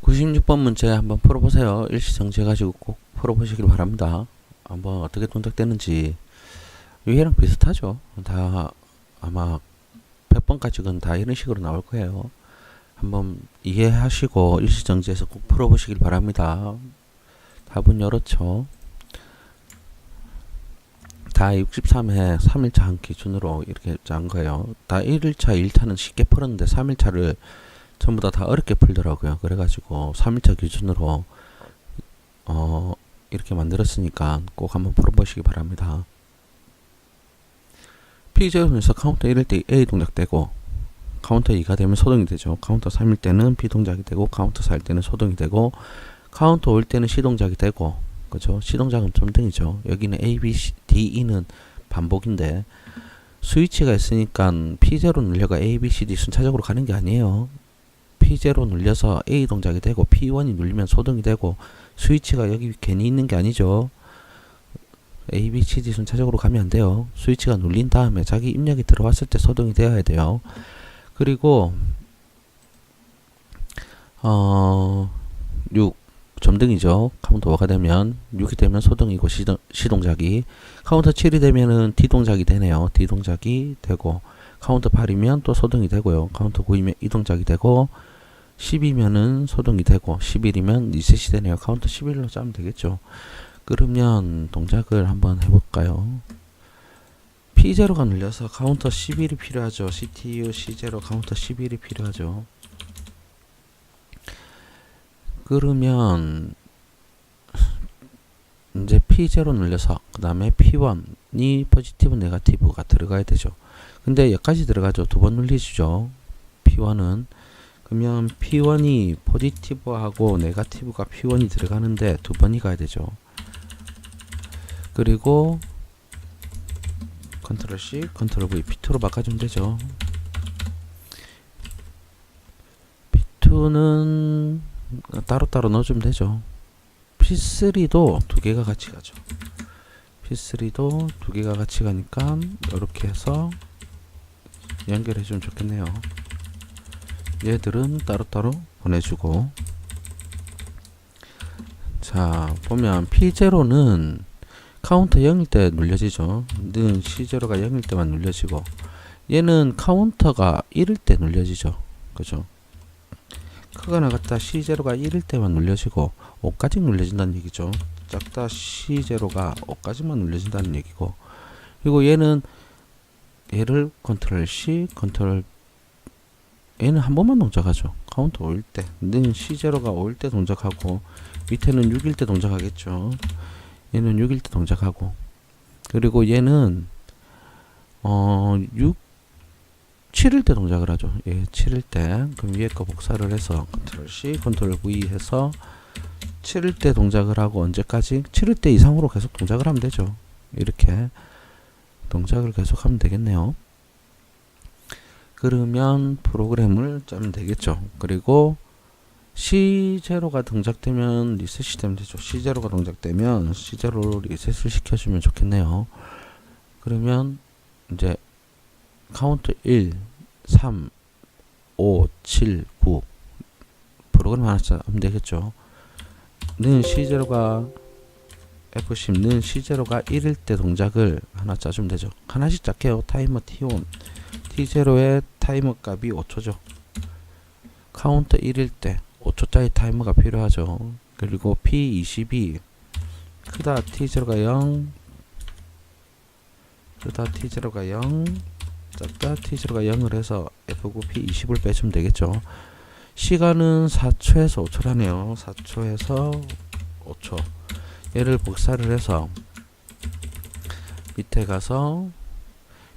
96번 문제 한번 풀어보세요. 일시정지 해가지고 꼭 풀어보시길 바랍니다. 한번 어떻게 동작되는지. 위에랑 비슷하죠. 다 아마 100번까지는 다 이런 식으로 나올 거예요. 한번 이해하시고 일시정지해서 꼭 풀어보시길 바랍니다. 답은 이렇죠. 다 63회 3일차 한 기준으로 이렇게 짠 거예요. 다 1일차, 2일차는 쉽게 풀었는데 3일차를 전부 다 어렵게 풀더라고요. 그래가지고 3일차 기준으로 이렇게 만들었으니까 꼭 한번 풀어보시기 바랍니다. P제로에서 카운터 1일 때 A 동작 되고 카운터 2가 되면 소동이 되죠. 카운터 3일 때는 B 동작이 되고 카운터 4일 때는 소동이 되고 카운터 5일 때는 C 동작이 되고 그죠? C 동작은 점등이죠. 여기는 A, B, C, D, E는 반복인데 스위치가 있으니까 P0 눌려가 A, B, C, D 순차적으로 가는 게 아니에요. P0 눌려서 A 동작이 되고 P1이 눌리면 소동이 되고 스위치가 여기 괜히 있는 게 아니죠. A, B, C, D 순차적으로 가면 안 돼요. 스위치가 눌린 다음에 자기 입력이 들어왔을 때 소동이 되어야 돼요. 그리고 6 점등이죠. 카운터 5가 되면 6이 되면 소동이고 C 동작이 카운터 7이 되면은 D 동작이 되네요. D 동작이 되고 카운터 8이면 또 소동이 되고요. 카운터 9이면 E 동작이 되고 10이면은 소동이 되고 11이면 리셋이 되네요. 카운터 11로 짜면 되겠죠. 그러면 동작을 한번 해볼까요? P0가 눌려서 카운터 11이 필요하죠. CTU C0 카운터 11이 필요하죠. 그러면 이제 P0 눌려서 그 다음에 P1이 포지티브 네가티브가 들어가야 되죠. 근데 여기까지 들어가죠. 두 번 눌리시죠. P1은 그러면 P1이 포지티브하고 네가티브가 P1이 들어가는데 두 번이 가야 되죠. 그리고 컨트롤 C, 컨트롤 V, P2로 바꿔주면 되죠. P2는 따로따로 넣어주면 되죠. P3도 두 개가 같이 가죠. P3도 두 개가 같이 가니까 이렇게 해서 연결해주면 좋겠네요. 얘들은 따로따로 보내주고 자 보면 P0는 카운터 0일 때 눌려지죠. 는 C0가 0일 때만 눌려지고 얘는 카운터가 1일 때 눌려지죠. 그죠? 크가 나갔다 C0가 1일 때만 눌려지고 5까지 눌려진다는 얘기죠. 작다 C0가 5까지만 눌려진다는 얘기고 그리고 얘는 얘를 컨트롤 C, 컨트롤 얘는 한 번만 동작하죠. 카운터 5일 때. 는 C0가 5일 때 동작하고 밑에는 6일 때 동작하겠죠. 얘는 6일 때 동작하고 그리고 얘는 7일 때 동작을 하죠. 예, 7일 때. 그럼 위에 거 복사를 해서 컨트롤 C, 컨트롤 V 해서 7일 때 동작을 하고 언제까지? 7일 때 이상으로 계속 동작을 하면 되죠. 이렇게 동작을 계속 하면 되겠네요. 그러면 프로그램을 짜면 되겠죠. 그리고 C0가 동작되면 리셋이 되면 되죠. C0가 동작되면 C0로 리셋을 시켜주면 좋겠네요. 그러면 이제 카운트 1, 3, 5, 7, 9 프로그램 하나 짜면 되겠죠. 는 C0가 F10 는 C0가 1일 때 동작을 하나 짜주면 되죠. 하나씩 짤게요. 타이머 T1 T0의 타이머 값이 5초죠. 카운터 1일 때 5초짜리 타이머가 필요하죠. 그리고 P22 크다 T0가 0 크다 T0가 0 작다 T0가 0을 해서 F9 P20을 빼주면 되겠죠. 시간은 4초에서 5초라네요. 4초에서 5초 얘를 복사를 해서 밑에 가서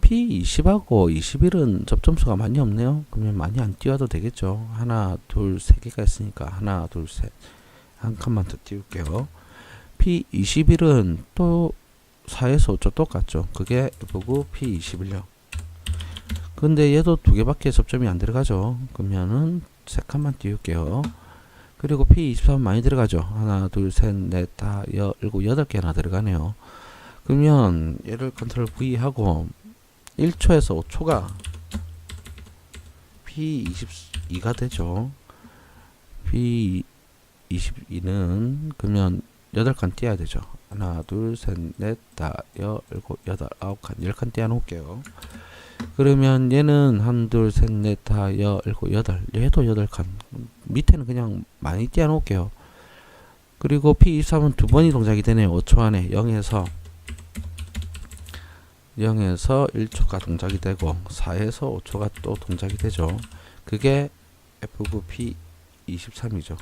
P20하고 21은 접점수가 많이 없네요. 그러면 많이 안 띄워도 되겠죠. 하나, 둘, 세 개가 있으니까 하나, 둘, 셋. 한 칸만 더 띄울게요. P21은 또 4에서 5초 똑같죠. 그게 F9 P21요. 근데 얘도 두 개밖에 접점이 안 들어가죠. 그러면은 세 칸만 띄울게요. 그리고 P23 많이 들어가죠. 하나, 둘, 셋, 넷, 다, 일곱, 여덟 개나 들어가네요. 그러면 얘를 컨트롤 V 하고 1초에서 5초가 P22가 되죠. 22는 그러면 8칸 띄어야 되죠. 하나, 둘, 셋, 넷, 다, 여, 일곱, 여덟, 아홉 칸, 10칸 띄어 놓을게요. 그러면 얘는 한, 둘, 셋, 넷, 다, 여, 일곱, 여덟, 얘도 8칸. 밑에는 그냥 많이 띄어 놓을게요. 그리고 P23은 두 번이 동작이 되네요. 5초 안에 0에서 1초가 동작이 되고 4에서 5초가 또 동작이 되죠. 그게 F9 P23이죠.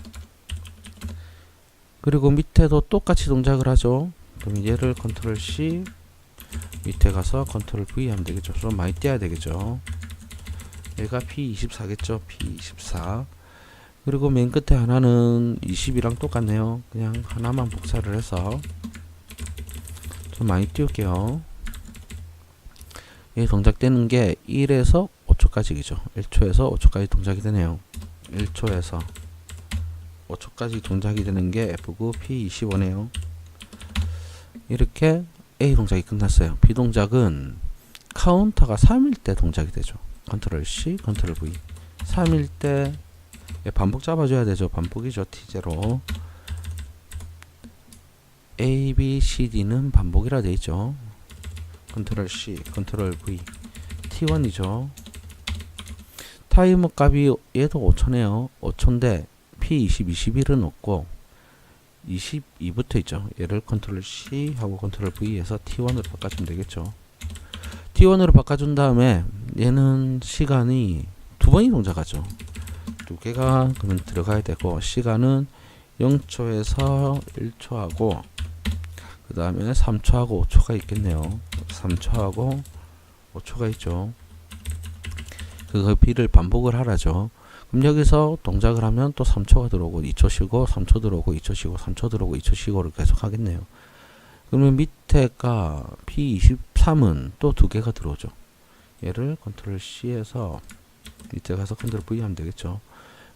그리고 밑에도 똑같이 동작을 하죠. 그럼 얘를 컨트롤 C, 밑에 가서 컨트롤 V 하면 되겠죠. 좀 많이 띄어야 되겠죠. 얘가 P24겠죠. P24. 그리고 맨 끝에 하나는 20이랑 똑같네요. 그냥 하나만 복사를 해서 좀 많이 띄울게요. 이 동작되는 게 1에서 5초까지죠. 1초에서 5초까지 동작이 되네요. 1초에서 5초까지 동작이 되는 게 F9 P25네요. 이렇게 A 동작이 끝났어요. B 동작은 카운터가 3일 때 동작이 되죠. 컨트롤 C, 컨트롤 V. 3일 때 반복 잡아줘야 되죠. 반복이죠. T0. A, B, C, D는 반복이라 되어 있죠. 컨트롤 C, 컨트롤 V. T1이죠. 타이머 값이 얘도 5초네요. 5초인데 P20, 21은 없고 22부터 있죠. 얘를 컨트롤 C 하고 컨트롤 V 해서 T1으로 바꿔주면 되겠죠. T1으로 바꿔준 다음에 얘는 시간이 두 번이 동작하죠. 두 개가 그러면 들어가야 되고 시간은 0초에서 1초하고 그 다음에 3초하고 5초가 있겠네요. 3초하고 5초가 있죠. 그 B를 반복을 하라죠. 그럼 여기서 동작을 하면 또 3초가 들어오고 2초 쉬고 3초 들어오고 2초 쉬고 3초 들어오고 2초 쉬고를 계속 하겠네요. 그러면 밑에가 P23은 또 두 개가 들어오죠. 얘를 컨트롤 C에서 밑에 가서 컨트롤 V 하면 되겠죠.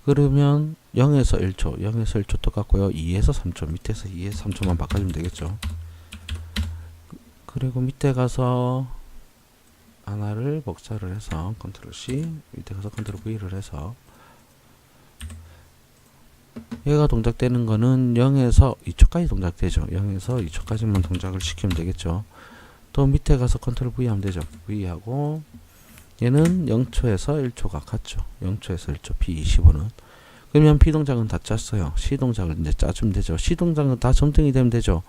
그러면 0에서 1초, 0에서 1초 똑같고요. 2에서 3초, 밑에서 2에서 3초만 바꿔주면 되겠죠. 그리고 밑에 가서 하나를 복사를 해서 컨트롤 C, 밑에 가서 컨트롤 V를 해서 얘가 동작되는 거는 0에서 2초까지 동작되죠. 0에서 2초까지만 동작을 시키면 되겠죠. 또 밑에 가서 컨트롤 V 하면 되죠. V 하고 얘는 0초에서 1초가 같죠. 0초에서 1초 P25는. 그러면 B 동작은 다 짰어요. C 동작을 이제 짜주면 되죠. C 동작은 다 점등이 되면 되죠.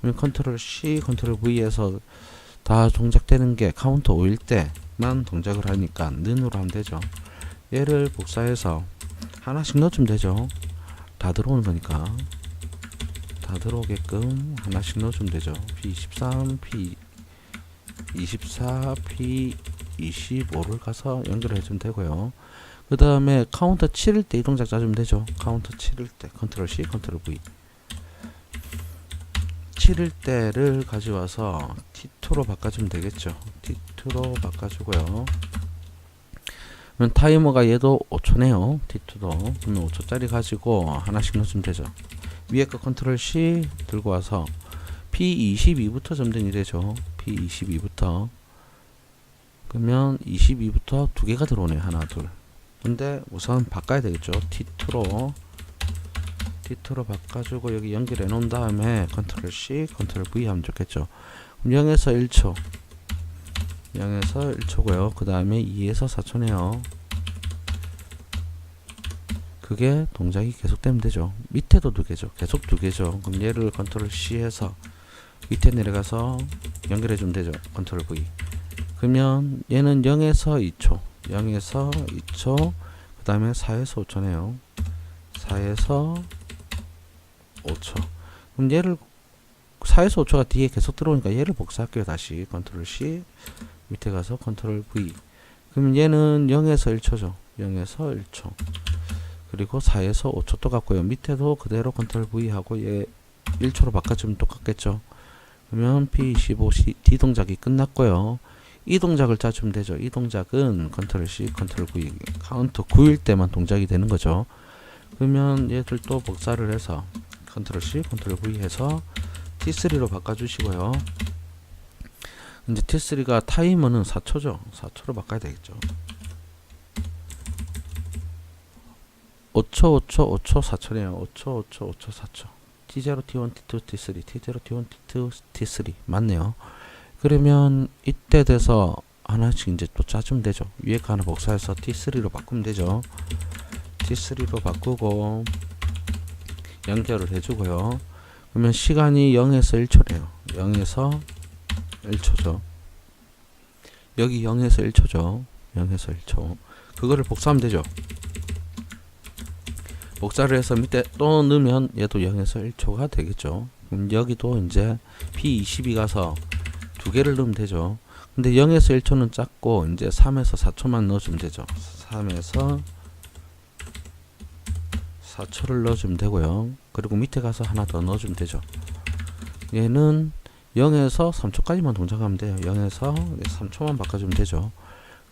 그러면 컨트롤 C, 컨트롤 V에서 다 동작되는 게 카운터 5일 때만 동작을 하니까 는으로 하면 되죠. 얘를 복사해서 하나씩 넣어주면 되죠. 다 들어오는 거니까 다 들어오게끔 하나씩 넣어주면 되죠. P23, P24, P25를 가서 연결해 주면 되고요. 그 다음에 카운터 7일 때 이 동작 짜주면 되죠. 카운터 7일 때 컨트롤 C, 컨트롤 V. 7일 때를 가져와서 T2로 바꿔주면 되겠죠. T2로 바꿔주고요. 그러면 타이머가 얘도 5초네요. T2도. 그러면 5초짜리 가지고 하나씩 넣어주면 되죠. 위에 거 컨트롤 C 들고 와서 P22부터 점등이 되죠. P22부터. 그러면 22부터 두 개가 들어오네요. 하나, 둘. 근데 우선 바꿔야 되겠죠. T2로 바꿔주고 여기 연결해 놓은 다음에 컨트롤 C, 컨트롤 V 하면 좋겠죠. 그럼 0에서 1초, 0에서 1초고요. 그 다음에 2에서 4초네요. 그게 동작이 계속되면 되죠. 밑에도 두 개죠. 계속 두 개죠. 그럼 얘를 컨트롤 C 해서 밑에 내려가서 연결해 주면 되죠. 컨트롤 V. 그러면 얘는 0에서 2초, 0에서 2초, 그 다음에 4에서 5초네요. 4에서 5초. 그럼 얘를 4에서 5초가 뒤에 계속 들어오니까 얘를 복사할게요. 다시 컨트롤 C, 밑에 가서 컨트롤 V. 그럼 얘는 0에서 1초죠. 0에서 1초. 그리고 4에서 5초 똑같고요. 밑에도 그대로 컨트롤 V 하고 얘 1초로 바꿔주면 똑같겠죠. 그러면 P25 D 동작이 끝났고요. 이 동작을 짜주면 되죠. 이 동작은 컨트롤 C, 컨트롤 V 카운터 9일 때만 동작이 되는 거죠. 그러면 얘들 또 복사를 해서 컨트롤 C, 컨트롤 V 해서 T3로 바꿔주시고요. 이제 T3가 타이머는 4초죠. 4초로 바꿔야 되겠죠. 5초 5초 5초 4초네요. 5초 5초 5초 4초. T0 T1 T2 T3 T0 T1 T2 T3 맞네요. 그러면 이때 돼서 하나씩 이제 또 짜주면 되죠. 위에 거 하나 복사해서 T3로 바꾸면 되죠. T3로 바꾸고 연결을 해주고요. 그러면 시간이 0에서 1초래요. 0에서 1초죠. 여기 0에서 1초죠. 0에서 1초. 그거를 복사하면 되죠. 복사를 해서 밑에 또 넣으면 얘도 0에서 1초가 되겠죠. 그럼 여기도 이제 P22 가서 두 개를 넣으면 되죠. 근데 0에서 1초는 작고 이제 3에서 4초만 넣어주면 되죠. 3에서 4초를 넣어주면 되고요. 그리고 밑에 가서 하나 더 넣어주면 되죠. 얘는 0에서 3초까지만 동작하면 돼요. 0에서 3초만 바꿔주면 되죠.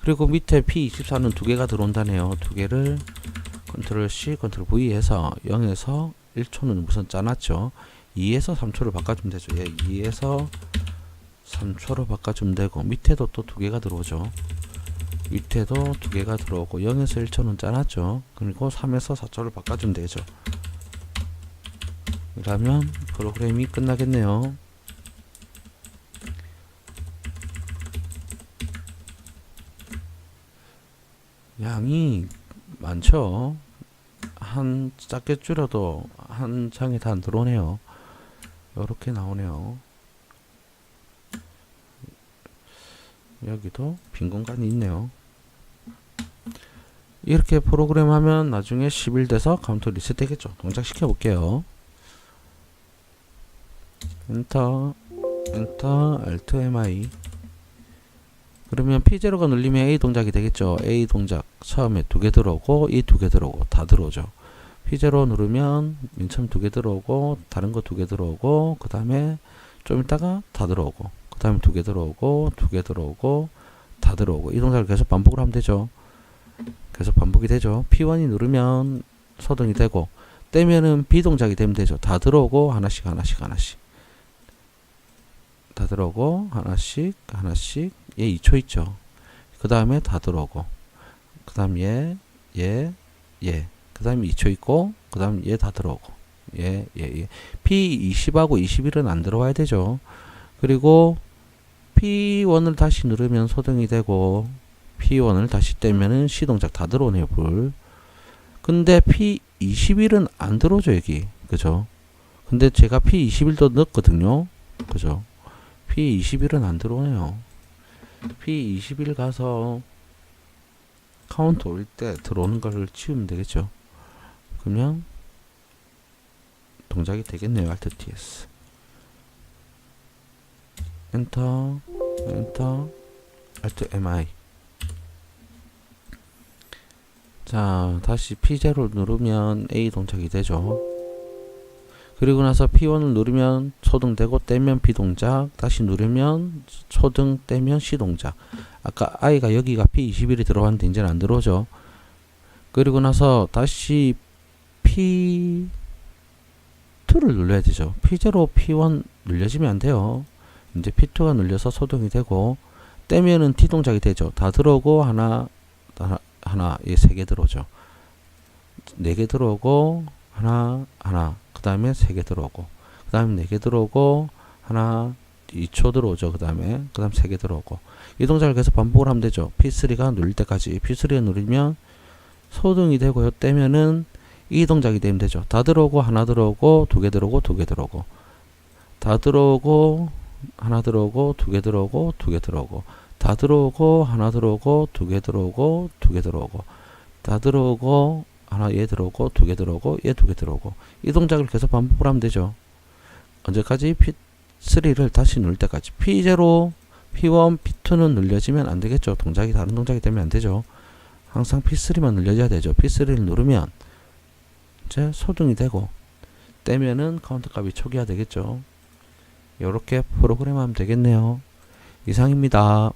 그리고 밑에 P24는 두 개가 들어온다네요. 두 개를 컨트롤 C, 컨트롤 V 해서 0에서 1초는 우선 짜놨죠. 2에서 3초를 바꿔주면 되죠. 예, 2에서 3초로 바꿔주면 되고 밑에도 또 두 개가 들어오죠. 밑에도 두 개가 들어오고 0에서 1초는 짜놨죠. 그리고 3에서 4초를 바꿔주면 되죠. 그러면 프로그램이 끝나겠네요. 양이 많죠. 한 작게 줄여도 한 장에 다 안 들어오네요. 이렇게 나오네요. 여기도 빈 공간이 있네요. 이렇게 프로그램 하면 나중에 10일 돼서 카운터 리셋 되겠죠. 동작 시켜 볼게요. 엔터 엔터 Alt MI. 그러면 P0가 눌리면 A 동작이 되겠죠. A 동작 처음에 두 개 들어오고 이 두 개 들어오고 다 들어오죠. P0 누르면 맨 처음 두 개 들어오고 다른 거 두 개 들어오고 그 다음에 좀 있다가 다 들어오고 그 다음에 두 개 들어오고 두 개 들어오고 다 들어오고 이 동작을 계속 반복을 하면 되죠. 계속 반복이 되죠. P1이 누르면 소등이 되고 떼면은 B 동작이 되면 되죠. 다 들어오고 하나씩 하나씩 하나씩 다 들어오고 하나씩 하나씩 얘 2초 있죠. 그 다음에 다 들어오고 그 다음 얘 그 다음에 2초 있고 그 다음 얘 다 들어오고 얘 P20하고 21은 안 들어와야 되죠. 그리고 P1을 다시 누르면 소등이 되고 P1을 다시 떼면은 C 동작 다 들어오네요. 불. 근데 P21은 안 들어오죠. 여기 그죠. 근데 제가 P21도 넣었거든요. 그죠. P21은 안 들어오네요. P21 가서 카운트 올 때 들어오는 걸 치우면 되겠죠. 그러면 동작이 되겠네요. Alt TS. 엔터 엔터 Alt MI. 자, 다시 P0를 누르면 A 동작이 되죠. 그리고 나서 P1을 누르면 초등되고 떼면 B 동작, 다시 누르면 초등 떼면 C 동작. 아까 I가 여기가 P21이 들어왔는데 이제는 안 들어오죠. 그리고 나서 다시 P2를 눌러야 되죠. P0, P1 눌려지면 안 돼요. 이제 P2가 눌려서 소등이 되고 떼면은 T 동작이 되죠. 다 들어오고 하나 얘 세 개 들어오죠. 네 개 들어오고 하나 그 다음에 3개 들어오고 그 다음에 4개 들어오고 하나 2초 들어오죠. 그 다음에 3개 들어오고 이 동작을 계속 반복을 하면 되죠. P3가 눌릴 때까지. P3가 누르면 소등이 되고요. 떼면은 이 동작이 되면 되죠. 다 들어오고 하나 들어오고 두 개 들어오고 두 개 들어오고 다 들어오고 하나 들어오고 두 개 들어오고 두 개 들어오고 다 들어오고 하나 들어오고 두 개 들어오고 두 개 들어오고 다 들어오고 하나 얘 들어오고 두 개 들어오고 얘 두 개 들어오고 이 동작을 계속 반복을 하면 되죠. 언제까지? P3를 다시 누를 때까지. P0, P1, P2는 눌려지면 안 되겠죠. 동작이 다른 동작이 되면 안 되죠. 항상 P3만 눌려져야 되죠. P3를 누르면 이제 소등이 되고 떼면은 카운트 값이 초기화 되겠죠. 이렇게 프로그램하면 되겠네요. 이상입니다.